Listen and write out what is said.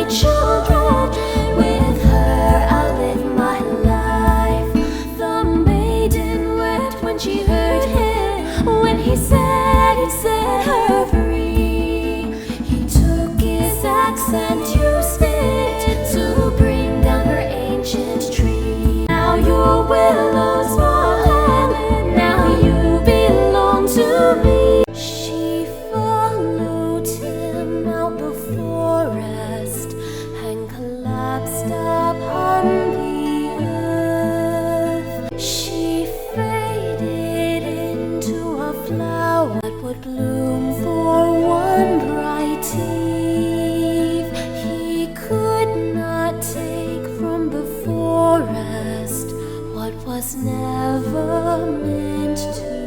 children. With her I'll live my life. The maiden wept when she heard him, when he said he'd set her free. He took his axe and used it to bring down her ancient tree. Now your willow's fallen, now you belong to me. She followed him out the forest and collapsed upon the earth. She faded into a flower that would bloom for one bright eve. He could not take from the forest what was never meant to